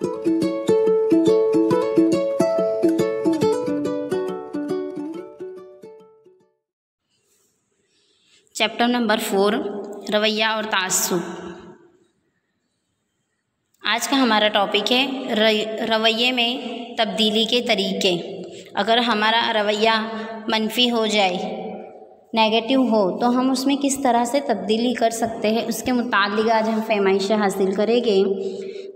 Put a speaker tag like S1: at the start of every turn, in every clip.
S1: Chapter number 4 रवैया और तासुब। आज का हमारा टॉपिक है रवैये में तब्दीली के तरीके। अगर हमारा रवैया मनफी हो जाए, नेगेटिव हो, तो हम उसमें किस तरह से तब्दीली कर सकते हैं, उसके मुतालिक आज हम फहमाइशें हासिल करेंगे।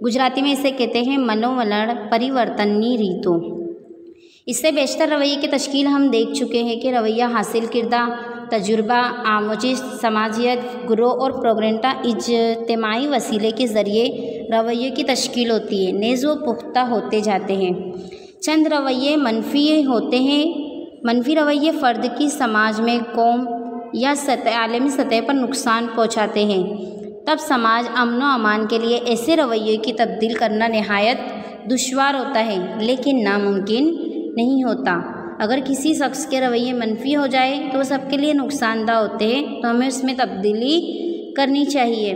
S1: गुजराती में इसे कहते हैं मनोवलण परिवर्तनी रीतों। इससे बेशतर रवैये की तश्कील हम देख चुके हैं कि रवैया हासिल किरदा तजुर्बा, आमोजिश, समाजियत, ग्रोह और प्रोग्रेंटा इज्तिमाई वसीले के ज़रिए रवैये की तश्कील होती है, नेज़ वो पुख्ता होते जाते हैं। चंद रवैये मनफी होते हैं। मनफी रवैये फ़र्द की समाज में, कौम या आलमी सतह पर नुकसान पहुँचाते हैं। तब समाज अमन व अमान के लिए ऐसे रवैये की तब्दील करना नहायत दुश्वार होता है, लेकिन नामुमकिन नहीं होता। अगर किसी शख्स के रवैये मनफी हो जाए तो वो सबके लिए नुकसानदा होते हैं, तो हमें उसमें तब्दीली करनी चाहिए।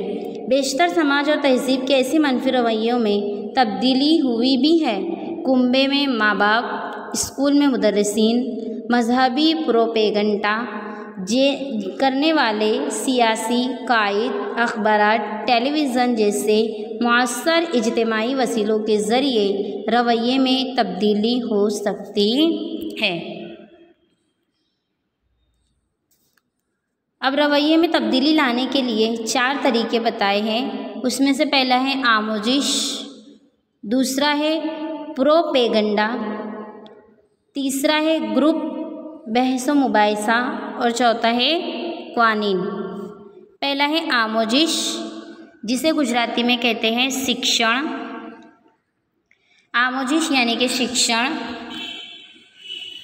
S1: बेशतर समाज और तहज़ीब के ऐसे मनफी रवैयों में तब्दीली हुई भी है। कुंबे में माँ बाप, स्कूल में मुदर्रिसीन, मजहबी प्रोपेगंडा करने वाले सियासी कायद, अखबारात, टेलीविज़न जैसे मुअस्सर इज्तिमाई वसीलों के ज़रिए रवैये में तब्दीली हो सकती है। अब रवैये में तब्दीली लाने के लिए 4 तरीके बताए हैं। उसमें से पहला है आमोजिश, दूसरा है प्रोपेगंडा, तीसरा है ग्रुप बहस व मुबाहिसा और चौथा है क़वानीन। पहला है आमोजिश, जिसे गुजराती में कहते हैं शिक्षण। आमोजिश यानी कि शिक्षण।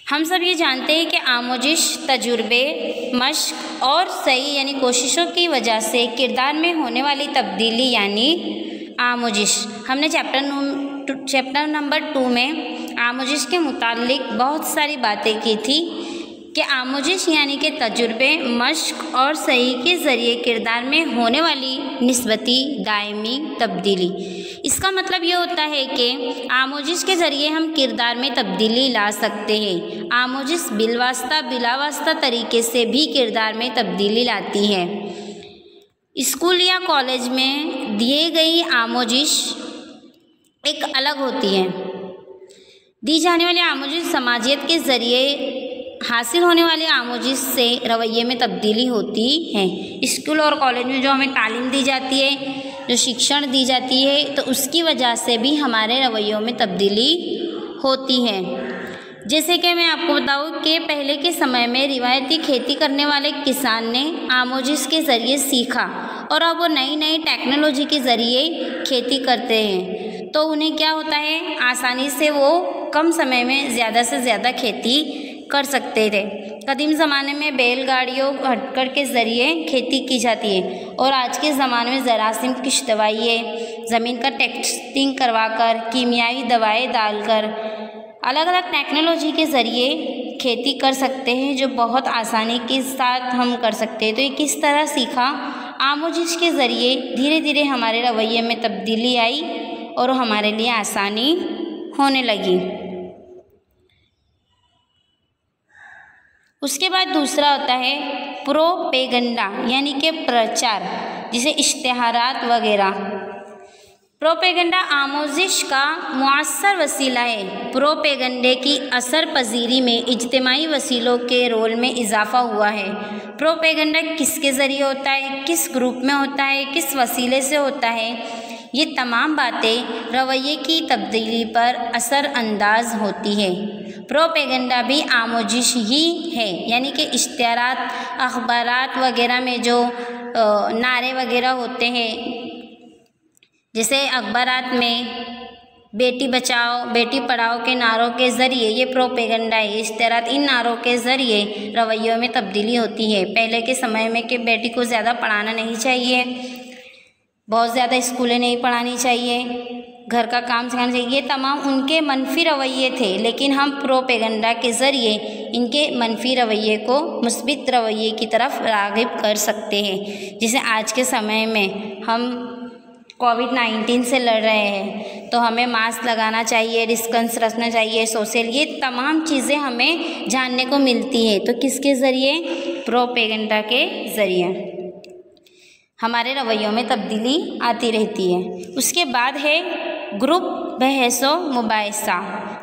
S1: हम सब ये जानते हैं कि आमोजिश तजुर्बे, मश्क और सही यानी कोशिशों की वजह से किरदार में होने वाली तब्दीली यानी आमोजिश। हमने चैप्टर नंबर 2 में आमोजिश के मुतालिक बहुत सारी बातें की थी कि आमोजिश यानी कि तजुर्बे, मश्क और सही के ज़रिए किरदार में होने वाली निस्बती दायमी तब्दीली। इसका मतलब ये होता है कि आमोजिश के ज़रिए हम किरदार में तब्दीली ला सकते हैं। आमोजिश बिलवास्ता बिलावास्ता तरीके से भी किरदार में तब्दीली लाती है। स्कूल या कॉलेज में दिए गई आमोजिश एक अलग होती है। दी जाने वाली आमोजिश समाजियत के ज़रिए हासिल होने वाली आमोजिश से रवैये में तब्दीली होती है। स्कूल और कॉलेज में जो हमें तालीम दी जाती है, जो शिक्षण दी जाती है, तो उसकी वजह से भी हमारे रवैयों में तब्दीली होती है। जैसे कि मैं आपको बताऊं कि पहले के समय में रिवायती खेती करने वाले किसान ने आमोजिश के ज़रिए सीखा और अब वो नई नई टेक्नोलॉजी के ज़रिए खेती करते हैं, तो उन्हें क्या होता है, आसानी से वो कम समय में ज़्यादा से ज़्यादा खेती कर सकते थे। कदीम ज़माने में बैलगाड़ियों हटकर के ज़रिए खेती की जाती है और आज के ज़माने में ज़रासीम की दवाइयाँ, ज़मीन का टेस्टिंग करवाकर, कीमियाई दवाएं डालकर अलग अलग टेक्नोलॉजी के ज़रिए खेती कर सकते हैं, जो बहुत आसानी के साथ हम कर सकते हैं। तो ये किस तरह सीखा, आमोजिश के ज़रिए धीरे धीरे हमारे रवैये में तब्दीली आई और हमारे लिए आसानी होने लगी। उसके बाद दूसरा होता है प्रोपेगंडा यानी कि प्रचार, जिसे इश्तिहारात वगैरह। प्रोपेगंडा आमोजिश का मुअस्सर वसीला है। प्रोपेगंडे की असर पजीरी में इज्तिमाई वसीलों के रोल में इजाफा हुआ है। प्रोपेगंडा किसके ज़रिए होता है, किस ग्रुप में होता है, किस वसीले से होता है, ये तमाम बातें रवैये की तब्दीली पर असर अंदाज होती है। प्रोपेगंडा भी आमोजिश ही है, यानी कि इश्तिहारात, अखबारात वगैरह में जो नारे वगैरह होते हैं, जैसे अखबारात में बेटी बचाओ बेटी पढ़ाओ के नारों के ज़रिए ये प्रोपेगंडा है। इश्तिहारात, इन नारों के ज़रिए रवैयों में तब्दीली होती है। पहले के समय में कि बेटी को ज़्यादा पढ़ाना नहीं चाहिए, बहुत ज़्यादा स्कूलें नहीं पढ़ानी चाहिए, घर का काम सिखाना चाहिए, ये तमाम उनके मनफी रवैये थे। लेकिन हम प्रोपेगंडा के ज़रिए इनके मनफी रवैये को मुस्बित रवैये की तरफ राग़िब कर सकते हैं। जैसे आज के समय में हम कोविड-19 से लड़ रहे हैं, तो हमें मास्क लगाना चाहिए, डिस्टेंस रखना चाहिए, सोशल, ये तमाम चीज़ें हमें जानने को मिलती है। तो किसके ज़रिए? प्रोपेगेंडा के ज़रिए हमारे रवैयों में तब्दीली आती रहती है। उसके बाद है ग्रुप बहस व मुबाहिसा,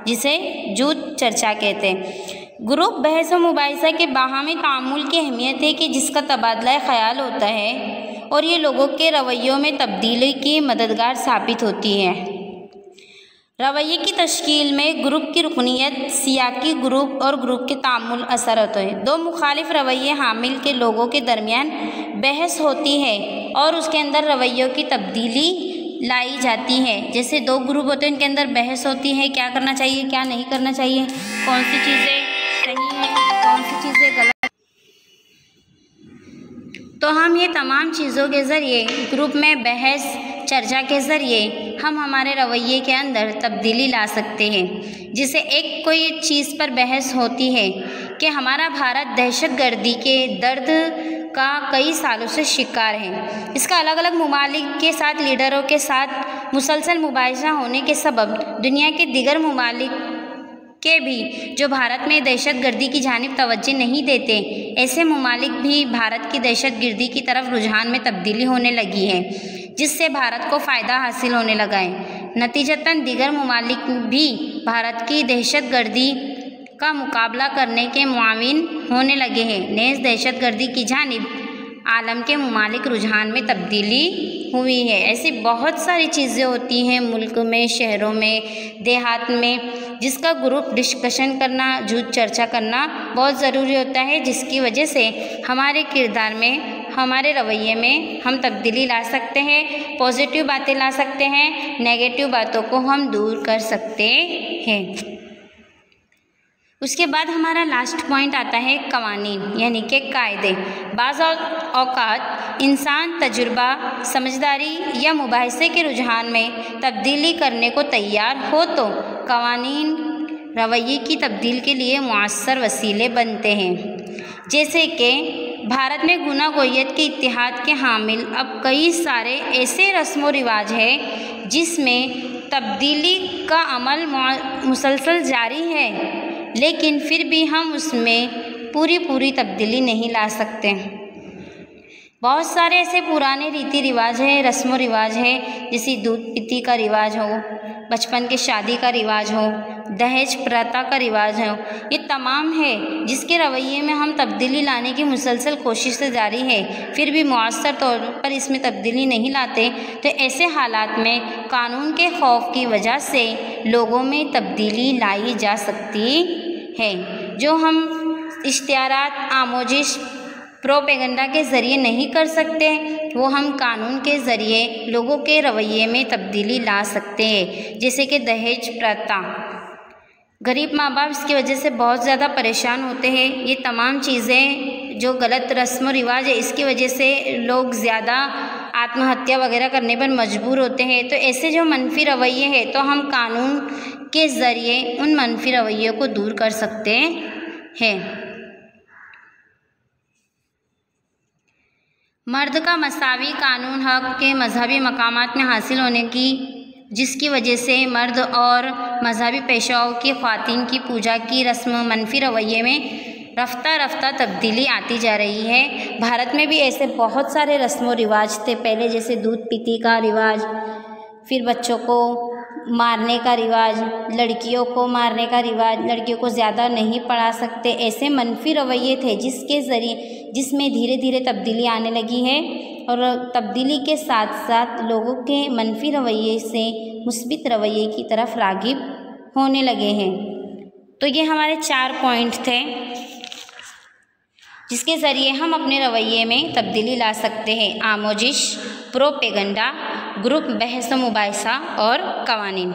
S1: जिसे जूथ चर्चा कहते हैं। ग्रुप बहस व मुबाहिसा के बाहमी तामुल की अहमियत है कि जिसका तबादला ख्याल होता है और ये लोगों के रवैयों में तब्दीली की मददगार साबित होती है। रवैये की तश्कील में ग्रुप की रुकनीत, सियाकी ग्रुप और ग्रुप के तामुल असर होते हैं। दो मुखालिफ रवैये हामिल के लोगों के दरमियान बहस होती है और उसके अंदर रवैयों की तब्दीली लाई जाती है। जैसे दो ग्रुप होते हैं, इनके अंदर बहस होती है, क्या करना चाहिए, क्या नहीं करना चाहिए, कौन सी चीज़ें सही हैं, कौन सी चीज़ें गलत। तो हम ये तमाम चीज़ों के ज़रिए, ग्रुप में बहस चर्चा के ज़रिए हम हमारे रवैये के अंदर तब्दीली ला सकते हैं। जिसे एक कोई चीज़ पर बहस होती है कि हमारा भारत दहशतगर्दी के दर्द का कई सालों से शिकार है। इसका अलग अलग ममालिक के साथ, लीडरों के साथ मुसलसल मुबाहिसा होने के सबब दुनिया के दीगर ममालिक के भी जो भारत में दहशतगर्दी की जानिब तवज्जो नहीं देते, ऐसे ममालिक भी भारत की दहशतगर्दी की तरफ रुझान में तब्दीली होने लगी है, जिससे भारत को फ़ायदा हासिल होने लगा है। नतीजतन दीगर ममालिक भी भारत की दहशतगर्दी का मुकाबला करने के मुआविन होने लगे हैं। नेज़ दहशतगर्दी की जानिब आलम के ममालिक रुझान में तब्दीली हुई है। ऐसी बहुत सारी चीज़ें होती हैं मुल्क में, शहरों में, देहात में, जिसका ग्रुप डिस्कशन करना, जूथ चर्चा करना बहुत ज़रूरी होता है, जिसकी वजह से हमारे किरदार में, हमारे रवैये में हम तब्दीली ला सकते हैं, पॉजिटिव बातें ला सकते हैं, नेगेटिव बातों को हम दूर कर सकते हैं। उसके बाद हमारा लास्ट पॉइंट आता है कवानीन, यानी कि कायदे। बाज़ औक़ात इंसान तजुर्बा, समझदारी या मुबाहिसे के रुझान में तब्दीली करने को तैयार हो तो कवानीन रवैये की तब्दील के लिए मुअस्सर वसीले बनते हैं। जैसे कि भारत में गुनागोयत के इत्तिहाद के हामिल अब कई सारे ऐसे रस्म व रिवाज हैं जिसमें तब्दीली का अमल मुसलसल जारी है, लेकिन फिर भी हम उसमें पूरी तब्दीली नहीं ला सकते। बहुत सारे ऐसे पुराने रीति रिवाज हैं, रस्म रिवाज है, जैसे दूध पीती का रिवाज हो, बचपन के शादी का रिवाज हो, दहेज प्रथा का रिवाज हो, ये तमाम है जिसके रवैये में हम तब्दीली लाने की मुसलसल कोशिश जारी है, फिर भी मुअस्सर तौर पर इसमें तब्दीली नहीं लाते। तो ऐसे हालात में कानून के खौफ की वजह से लोगों में तब्दीली लाई जा सकती है। जो हम इश्तिहारात, आमोजिश, प्रोपेगेंडा के ज़रिए नहीं कर सकते, वो हम कानून के ज़रिए लोगों के रवैये में तब्दीली ला सकते हैं। जैसे कि दहेज प्रथा, गरीब माँ बाप इसकी वजह से बहुत ज़्यादा परेशान होते हैं। ये तमाम चीज़ें जो गलत रस्म रिवाज है, इसकी वजह से लोग ज़्यादा आत्महत्या वगैरह करने पर मजबूर होते हैं। तो ऐसे जो मनफी रवैये हैं, तो हम कानून के ज़रिए उन मनफी रवैयों को दूर कर सकते हैं। मर्द का मसावी कानून हक़ के मजहबी मकामात में हासिल होने की, जिसकी वजह से मर्द और मजहबी पेशाओं की ख़वातीन की पूजा की रस्म मनफी रवैये में रफ्ता तब्दीली आती जा रही है। भारत में भी ऐसे बहुत सारे रस्म व रिवाज थे पहले, जैसे दूध पीती का रिवाज, फिर बच्चों को मारने का रिवाज, लड़कियों को मारने का रिवाज, लड़कियों को ज़्यादा नहीं पढ़ा सकते, ऐसे मनफी रवैये थे जिसके ज़रिए, जिसमें धीरे धीरे तब्दीली आने लगी है और तब्दीली के साथ साथ लोगों के मनफी रवैये से मुस्बित रवैये की तरफ राग़िब होने लगे हैं। तो ये हमारे 4 पॉइंट थे जिसके ज़रिए हम अपने रवैये में तब्दीली ला सकते हैं। आमोजिश, प्रोपेगेंडा, ग्रुप बहस व मुबाहिसा और कवानीन।